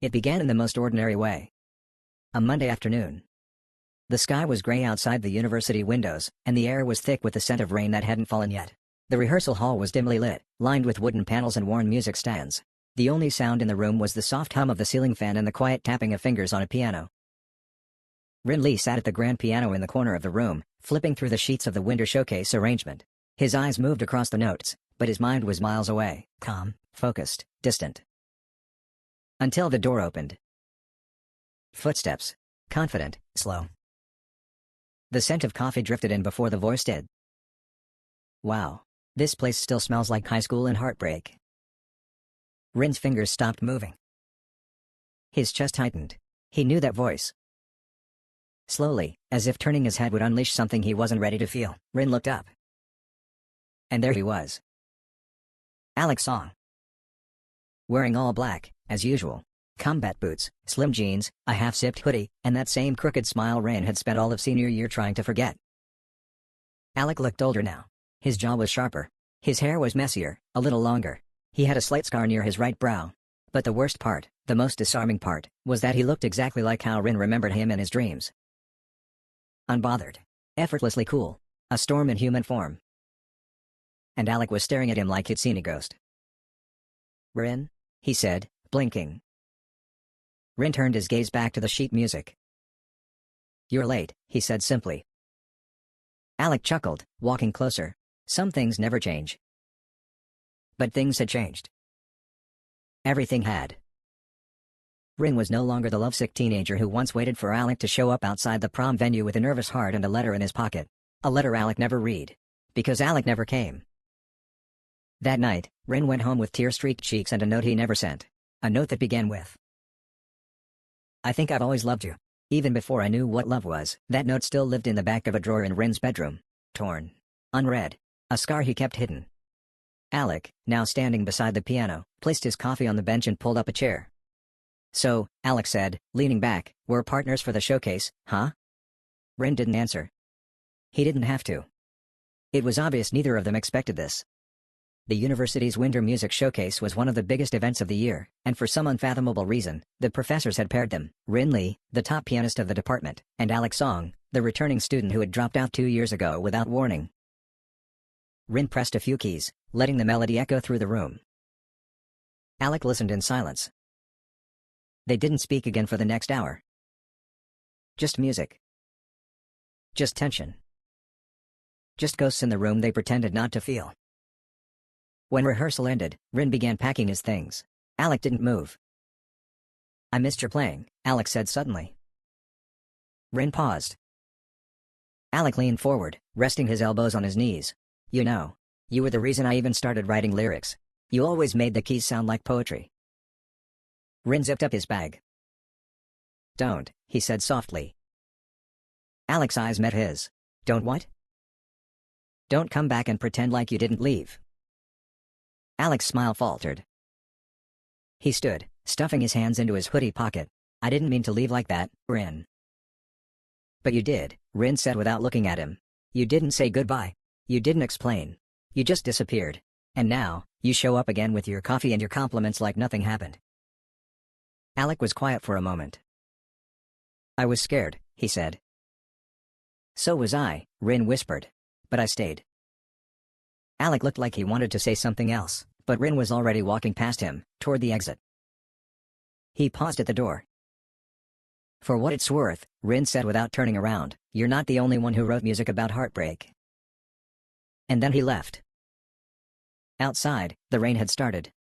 It began in the most ordinary way. A Monday afternoon. The sky was gray outside the university windows, and the air was thick with the scent of rain that hadn't fallen yet. The rehearsal hall was dimly lit, lined with wooden panels and worn music stands. The only sound in the room was the soft hum of the ceiling fan and the quiet tapping of fingers on a piano. Rin Li sat at the grand piano in the corner of the room, flipping through the sheets of the winter showcase arrangement. His eyes moved across the notes, but his mind was miles away, calm, focused, distant. Until the door opened. Footsteps. Confident, slow. The scent of coffee drifted in before the voice did. Wow. This place still smells like high school and heartbreak. Rin's fingers stopped moving. His chest tightened. He knew that voice. Slowly, as if turning his head would unleash something he wasn't ready to feel, Rin looked up. And there he was. Alec Song. Wearing all black, as usual. Combat boots, slim jeans, a half-zipped hoodie, and that same crooked smile Rin had spent all of senior year trying to forget. Alec looked older now. His jaw was sharper. His hair was messier, a little longer. He had a slight scar near his right brow. But the worst part, the most disarming part, was that he looked exactly like how Rin remembered him in his dreams. Unbothered. Effortlessly cool. A storm in human form. And Alec was staring at him like he'd seen a ghost. "Rin?" he said, blinking. Rin turned his gaze back to the sheet music. "You're late," he said simply. Alec chuckled, walking closer. Some things never change. But things had changed. Everything had. Rin was no longer the lovesick teenager who once waited for Alec to show up outside the prom venue with a nervous heart and a letter in his pocket. A letter Alec never read. Because Alec never came. That night, Rin went home with tear-streaked cheeks and a note he never sent. A note that began with, "I think I've always loved you." Even before I knew what love was, that note still lived in the back of a drawer in Rin's bedroom. Torn. Unread. A scar he kept hidden. Alec, now standing beside the piano, placed his coffee on the bench and pulled up a chair. "So," Alec said, leaning back, "we're partners for the showcase, huh?" Rin didn't answer. He didn't have to. It was obvious neither of them expected this. The university's Winter Music Showcase was one of the biggest events of the year, and for some unfathomable reason, the professors had paired them, Rin Li, the top pianist of the department, and Alec Song, the returning student who had dropped out 2 years ago without warning. Rin pressed a few keys, letting the melody echo through the room. Alec listened in silence. They didn't speak again for the next hour. Just music. Just tension. Just ghosts in the room they pretended not to feel. When rehearsal ended, Rin began packing his things. Alec didn't move. "I missed your playing," Alec said suddenly. Rin paused. Alec leaned forward, resting his elbows on his knees. "You know, you were the reason I even started writing lyrics. You always made the keys sound like poetry." Rin zipped up his bag. "Don't," he said softly. Alec's eyes met his. "Don't what?" "Don't come back and pretend like you didn't leave." Alec's smile faltered. He stood, stuffing his hands into his hoodie pocket. "I didn't mean to leave like that, Rin." "But you did," Rin said without looking at him. "You didn't say goodbye. You didn't explain. You just disappeared. And now, you show up again with your coffee and your compliments like nothing happened." Alec was quiet for a moment. "I was scared," he said. "So was I," Rin whispered. "But I stayed." Alec looked like he wanted to say something else, but Rin was already walking past him, toward the exit. He paused at the door. "For what it's worth," Rin said without turning around, "you're not the only one who wrote music about heartbreak." And then he left. Outside, the rain had started.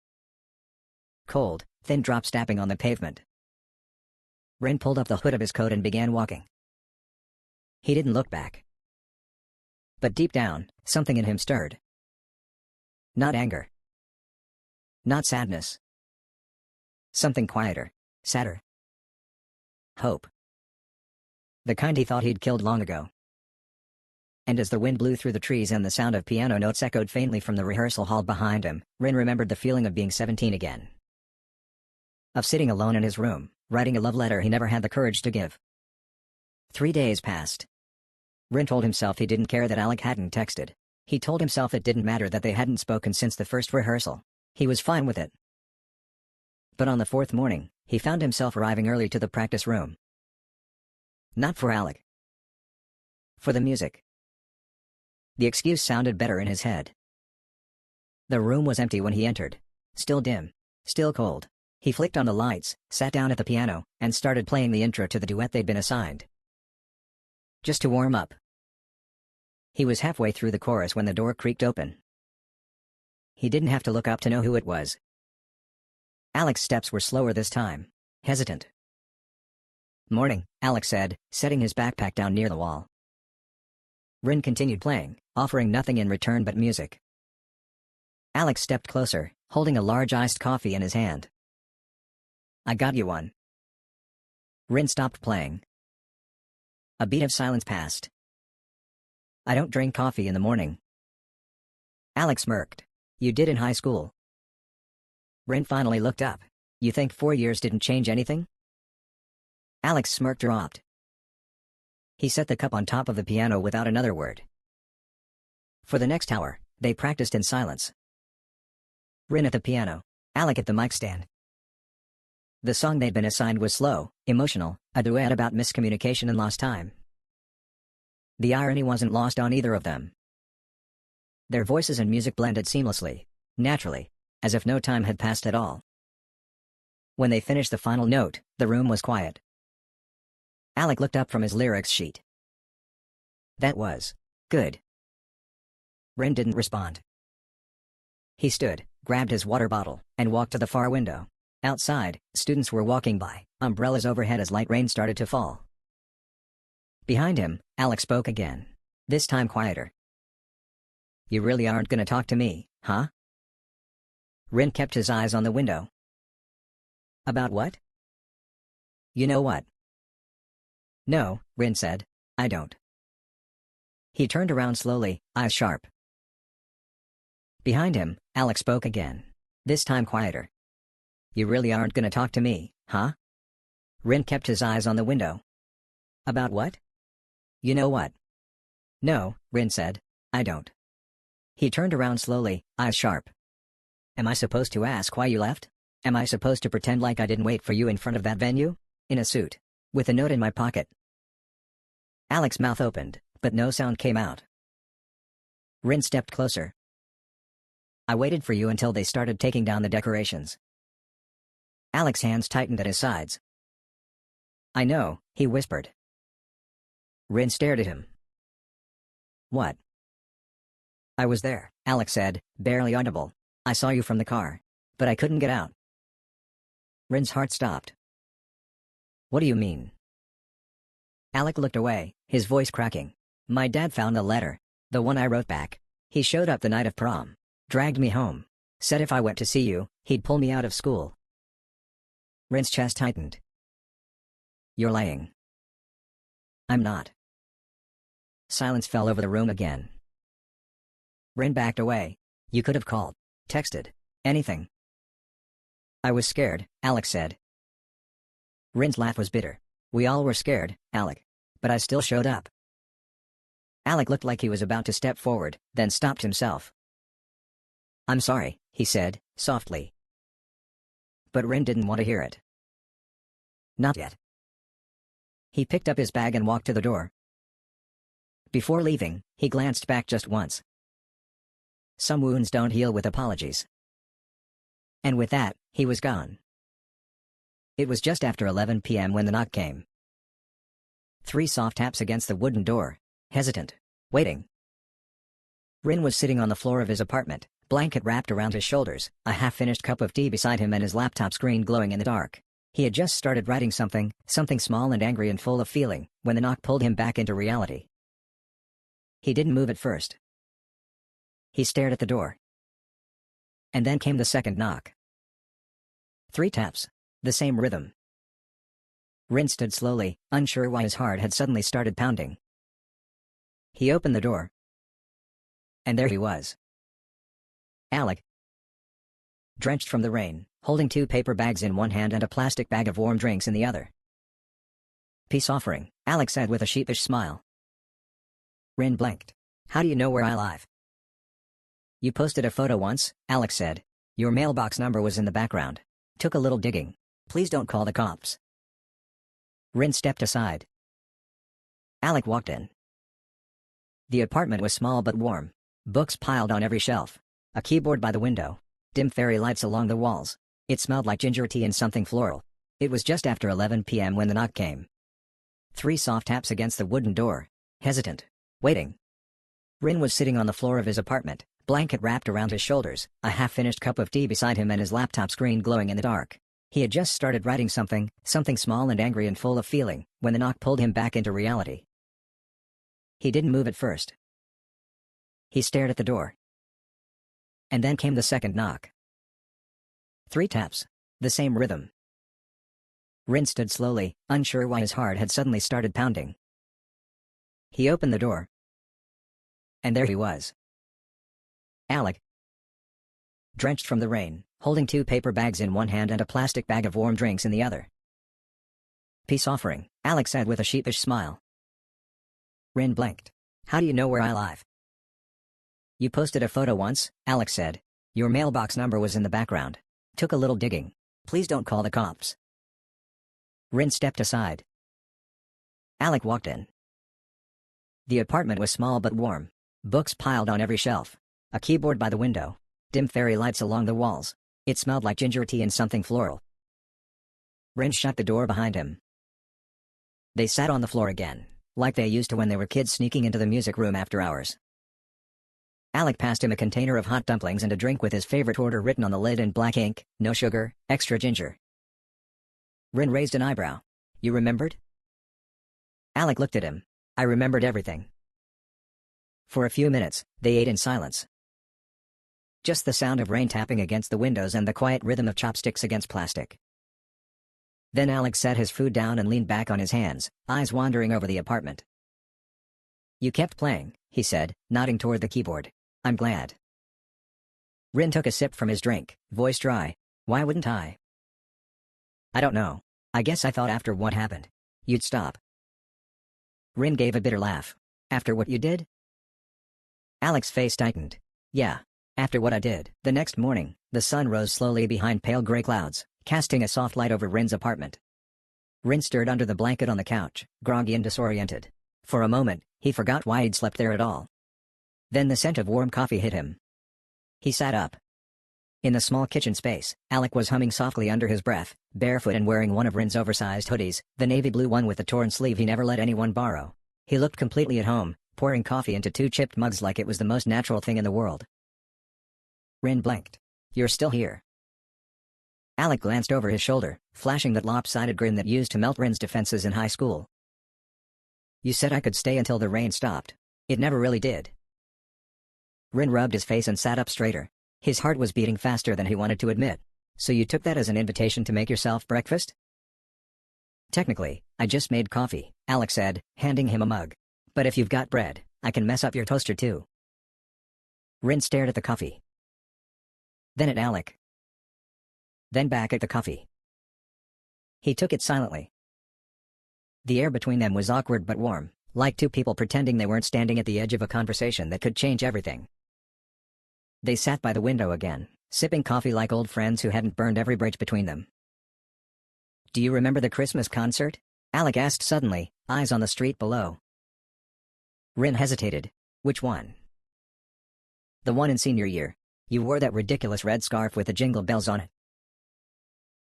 Cold, thin drops tapping on the pavement. Rin pulled up the hood of his coat and began walking. He didn't look back. But deep down, something in him stirred. Not anger. Not sadness. Something quieter, sadder. Hope. The kind he thought he'd killed long ago. And as the wind blew through the trees and the sound of piano notes echoed faintly from the rehearsal hall behind him, Rin remembered the feeling of being 17 again. Of sitting alone in his room, writing a love letter he never had the courage to give. 3 days passed. Rin told himself he didn't care that Alec hadn't texted. He told himself it didn't matter that they hadn't spoken since the first rehearsal. He was fine with it. But on the fourth morning, he found himself arriving early to the practice room. Not for Alec. For the music. The excuse sounded better in his head. The room was empty when he entered. Still dim. Still cold. He flicked on the lights, sat down at the piano, and started playing the intro to the duet they'd been assigned. Just to warm up. He was halfway through the chorus when the door creaked open. He didn't have to look up to know who it was. Alec's steps were slower this time. Hesitant. "Morning," Alec said, setting his backpack down near the wall. Rin continued playing, offering nothing in return but music. Alec stepped closer, holding a large iced coffee in his hand. "I got you one." Rin stopped playing. A beat of silence passed. "I don't drink coffee in the morning." Alec smirked. "You did in high school." Rin finally looked up. "You think 4 years didn't change anything?" Alec's smirk dropped. He set the cup on top of the piano without another word. For the next hour, they practiced in silence. Rin at the piano, Alec at the mic stand. The song they'd been assigned was slow, emotional, a duet about miscommunication and lost time. The irony wasn't lost on either of them. Their voices and music blended seamlessly, naturally, as if no time had passed at all. When they finished the final note, the room was quiet. Alec looked up from his lyrics sheet. "That was good." Rin didn't respond. He stood, grabbed his water bottle, and walked to the far window. Outside, students were walking by, umbrellas overhead as light rain started to fall. Behind him, Alec spoke again. This time quieter. "You really aren't gonna talk to me, huh?" Rin kept his eyes on the window. "About what?" "You know what?" "No," Rin said. "I don't." He turned around slowly, eyes sharp. Behind him, Alec spoke again. This time quieter. "You really aren't gonna talk to me, huh?" Rin kept his eyes on the window. "About what?" "You know what?" "No," Rin said. "I don't." He turned around slowly, eyes sharp. "Am I supposed to ask why you left? Am I supposed to pretend like I didn't wait for you in front of that venue? In a suit. With a note in my pocket?" Alec's mouth opened, but no sound came out. Rin stepped closer. "I waited for you until they started taking down the decorations." Alec's hands tightened at his sides. "I know," he whispered. Rin stared at him. "What?" "I was there," Alec said, barely audible. "I saw you from the car. But I couldn't get out." Rin's heart stopped. "What do you mean?" Alec looked away, his voice cracking. "My dad found the letter. The one I wrote back. He showed up the night of prom. Dragged me home. Said if I went to see you, he'd pull me out of school." Rin's chest tightened. "You're lying." "I'm not." Silence fell over the room again. Rin backed away. "You could have called. Texted. Anything." "I was scared," Alec said. Rin's laugh was bitter. "We all were scared, Alec. But I still showed up." Alec looked like he was about to step forward, then stopped himself. "I'm sorry," he said, softly. But Rin didn't want to hear it. Not yet. He picked up his bag and walked to the door. Before leaving, he glanced back just once. Some wounds don't heal with apologies. And with that, he was gone. It was just after 11 p.m. when the knock came. 3 soft taps against the wooden door, hesitant, waiting. Rin was sitting on the floor of his apartment, blanket wrapped around his shoulders, a half-finished cup of tea beside him and his laptop screen glowing in the dark. He had just started writing something small and angry and full of feeling, when the knock pulled him back into reality. He didn't move at first. He stared at the door. And then came the second knock. 3 taps. The same rhythm. Rin stood slowly, unsure why his heart had suddenly started pounding. He opened the door. And there he was. Alec. Drenched from the rain, holding 2 paper bags in one hand and a plastic bag of warm drinks in the other. "Peace offering," Alec said with a sheepish smile. Rin blinked. "How do you know where I live?" "You posted a photo once," Alec said. "Your mailbox number was in the background." Took a little digging. Please don't call the cops. Rin stepped aside. Alec walked in. The apartment was small but warm. Books piled on every shelf. A keyboard by the window. Dim fairy lights along the walls. It smelled like ginger tea and something floral. It was just after 11 p.m. when the knock came. 3 soft taps against the wooden door. Hesitant. Waiting. Rin was sitting on the floor of his apartment, blanket wrapped around his shoulders, a half-finished cup of tea beside him and his laptop screen glowing in the dark. He had just started writing something small and angry and full of feeling, when the knock pulled him back into reality. He didn't move at first. He stared at the door. And then came the second knock. 3 taps. The same rhythm. Rin stood slowly, unsure why his heart had suddenly started pounding. He opened the door. And there he was. Alec. Drenched from the rain, holding 2 paper bags in one hand and a plastic bag of warm drinks in the other. Peace offering, Alec said with a sheepish smile. Rin blinked. How do you know where I live? You posted a photo once, Alec said. Your mailbox number was in the background. Took a little digging. Please don't call the cops. Rin stepped aside. Alec walked in. The apartment was small but warm. Books piled on every shelf. A keyboard by the window. Dim fairy lights along the walls. It smelled like ginger tea and something floral. Rin shut the door behind him. They sat on the floor again, like they used to when they were kids sneaking into the music room after hours. Alec passed him a container of hot dumplings and a drink with his favorite order written on the lid in black ink, no sugar, extra ginger. Rin raised an eyebrow. You remembered? Alec looked at him. I remembered everything. For a few minutes, they ate in silence. Just the sound of rain tapping against the windows and the quiet rhythm of chopsticks against plastic. Then Alec set his food down and leaned back on his hands, eyes wandering over the apartment. You kept playing, he said, nodding toward the keyboard. I'm glad. Rin took a sip from his drink, voice dry. Why wouldn't I? I don't know. I guess I thought after what happened, you'd stop. Rin gave a bitter laugh. After what you did? Alec's face tightened. Yeah, after what I did. The next morning, the sun rose slowly behind pale gray clouds, casting a soft light over Rin's apartment. Rin stirred under the blanket on the couch, groggy and disoriented. For a moment, he forgot why he'd slept there at all. Then the scent of warm coffee hit him. He sat up. In the small kitchen space, Alec was humming softly under his breath, barefoot and wearing one of Rin's oversized hoodies, the navy blue one with the torn sleeve he never let anyone borrow. He looked completely at home, pouring coffee into 2 chipped mugs like it was the most natural thing in the world. Rin blinked. You're still here. Alec glanced over his shoulder, flashing that lopsided grin that used to melt Rin's defenses in high school. You said I could stay until the rain stopped. It never really did. Rin rubbed his face and sat up straighter. His heart was beating faster than he wanted to admit. So you took that as an invitation to make yourself breakfast? Technically, I just made coffee, Alec said, handing him a mug. But if you've got bread, I can mess up your toaster too. Rin stared at the coffee. Then at Alec. Then back at the coffee. He took it silently. The air between them was awkward but warm, like 2 people pretending they weren't standing at the edge of a conversation that could change everything. They sat by the window again, sipping coffee like old friends who hadn't burned every bridge between them. Do you remember the Christmas concert? Alec asked suddenly, eyes on the street below. Rin hesitated. Which one? The one in senior year. You wore that ridiculous red scarf with the jingle bells on it.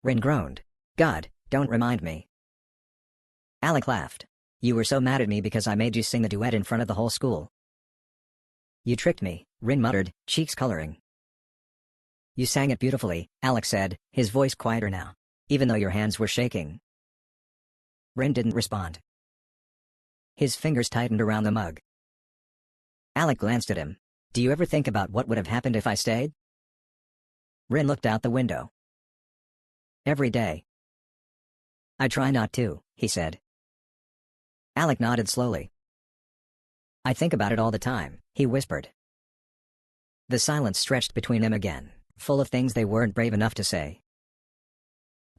Rin groaned. God, don't remind me. Alec laughed. You were so mad at me because I made you sing the duet in front of the whole school. You tricked me, Rin muttered, cheeks coloring. You sang it beautifully, Alec said, his voice quieter now, even though your hands were shaking. Rin didn't respond. His fingers tightened around the mug. Alec glanced at him. Do you ever think about what would have happened if I stayed? Rin looked out the window. Every day. I try not to, he said. Alec nodded slowly. I think about it all the time, he whispered. The silence stretched between them again, full of things they weren't brave enough to say.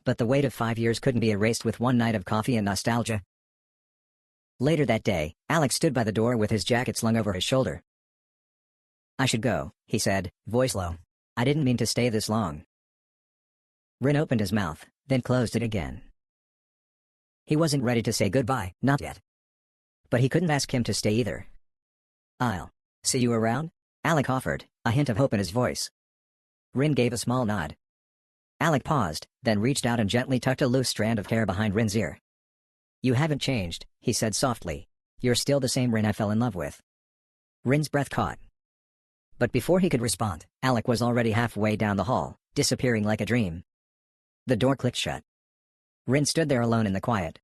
But the weight of 5 years couldn't be erased with one night of coffee and nostalgia. Later that day, Alec stood by the door with his jacket slung over his shoulder. I should go, he said, voice low. I didn't mean to stay this long. Rin opened his mouth, then closed it again. He wasn't ready to say goodbye, not yet. But he couldn't ask him to stay either. "I'll see you around?" Alec offered, a hint of hope in his voice. Rin gave a small nod. Alec paused, then reached out and gently tucked a loose strand of hair behind Rin's ear. "You haven't changed," he said softly. "You're still the same Rin I fell in love with." Rin's breath caught. But before he could respond, Alec was already halfway down the hall, disappearing like a dream. The door clicked shut. Rin stood there alone in the quiet.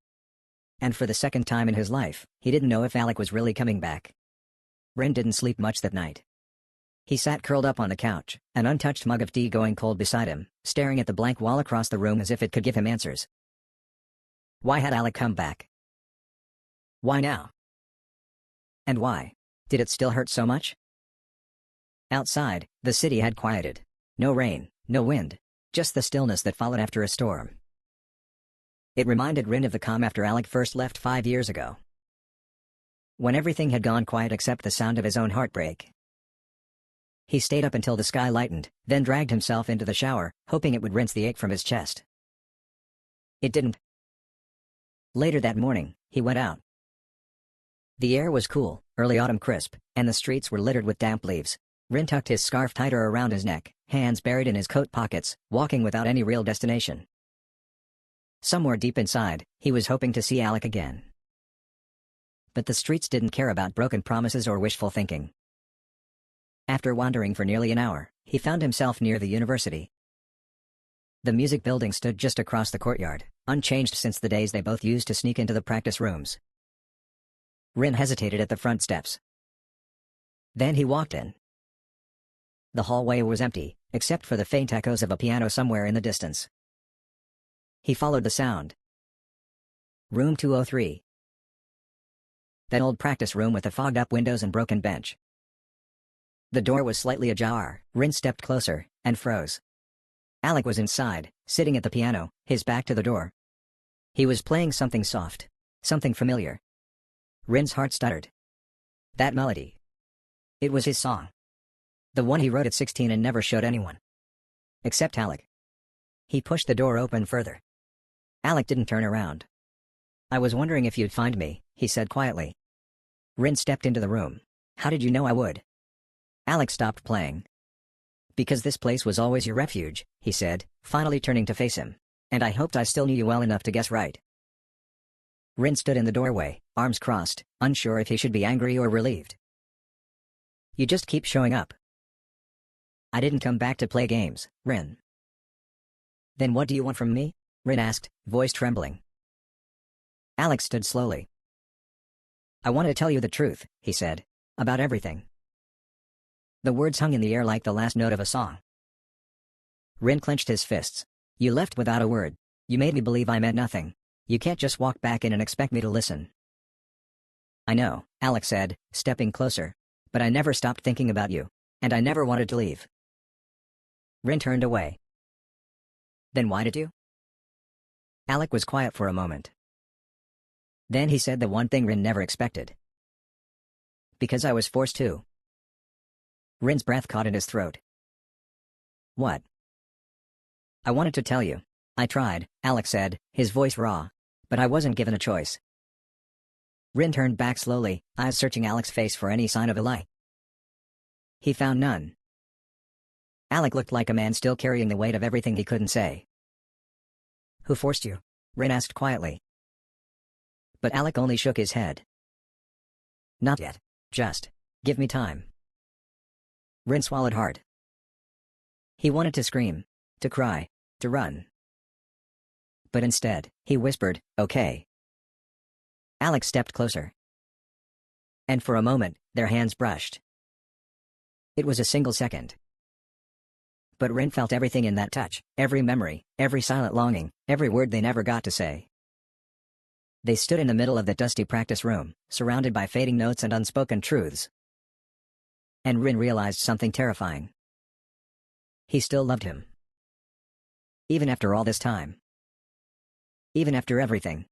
And for the second time in his life, he didn't know if Alec was really coming back. Rin didn't sleep much that night. He sat curled up on the couch, an untouched mug of tea going cold beside him, staring at the blank wall across the room as if it could give him answers. Why had Alec come back? Why now? And why? Did it still hurt so much? Outside, the city had quieted. No rain, no wind, just the stillness that followed after a storm. It reminded Rin of the calm after Alec first left 5 years ago, when everything had gone quiet except the sound of his own heartbreak. He stayed up until the sky lightened, then dragged himself into the shower, hoping it would rinse the ache from his chest. It didn't. Later that morning, he went out. The air was cool, early autumn crisp, and the streets were littered with damp leaves. Rin tucked his scarf tighter around his neck, hands buried in his coat pockets, walking without any real destination. Somewhere deep inside, he was hoping to see Alec again. But the streets didn't care about broken promises or wishful thinking. After wandering for nearly an hour, he found himself near the university. The music building stood just across the courtyard, unchanged since the days they both used to sneak into the practice rooms. Rin hesitated at the front steps. Then he walked in. The hallway was empty, except for the faint echoes of a piano somewhere in the distance. He followed the sound. Room 203. That old practice room with the fogged-up windows and broken bench. The door was slightly ajar. Rin stepped closer, and froze. Alec was inside, sitting at the piano, his back to the door. He was playing something soft, something familiar. Rin's heart stuttered. That melody. It was his song. The one he wrote at 16 and never showed anyone. Except Alec. He pushed the door open further. Alec didn't turn around. "I was wondering if you'd find me," he said quietly. Rin stepped into the room. "How did you know I would?" Alec stopped playing. "Because this place was always your refuge," he said, finally turning to face him. "And I hoped I still knew you well enough to guess right." Rin stood in the doorway, arms crossed, unsure if he should be angry or relieved. "You just keep showing up." "I didn't come back to play games, Rin." "Then what do you want from me?" Rin asked, voice trembling. Alec stood slowly. "I want to tell you the truth," he said. "About everything." The words hung in the air like the last note of a song. Rin clenched his fists. "You left without a word. You made me believe I meant nothing. You can't just walk back in and expect me to listen." "I know," Alec said, stepping closer. "But I never stopped thinking about you. And I never wanted to leave." Rin turned away. "Then why did you?" Alec was quiet for a moment. Then he said the one thing Rin never expected. "Because I was forced to." Rin's breath caught in his throat. "What?" "I wanted to tell you. I tried," Alec said, his voice raw. "But I wasn't given a choice." Rin turned back slowly, eyes searching Alec's face for any sign of a lie. He found none. Alec looked like a man still carrying the weight of everything he couldn't say. "Who forced you?" Rin asked quietly. But Alec only shook his head. "Not yet. Just give me time." Rin swallowed hard. He wanted to scream, to cry, to run. But instead, he whispered, "Okay." Alec stepped closer. And for a moment, their hands brushed. It was a single second. But Rin felt everything in that touch, every memory, every silent longing, every word they never got to say. They stood in the middle of the dusty practice room, surrounded by fading notes and unspoken truths. And Rin realized something terrifying. He still loved him. Even after all this time. Even after everything.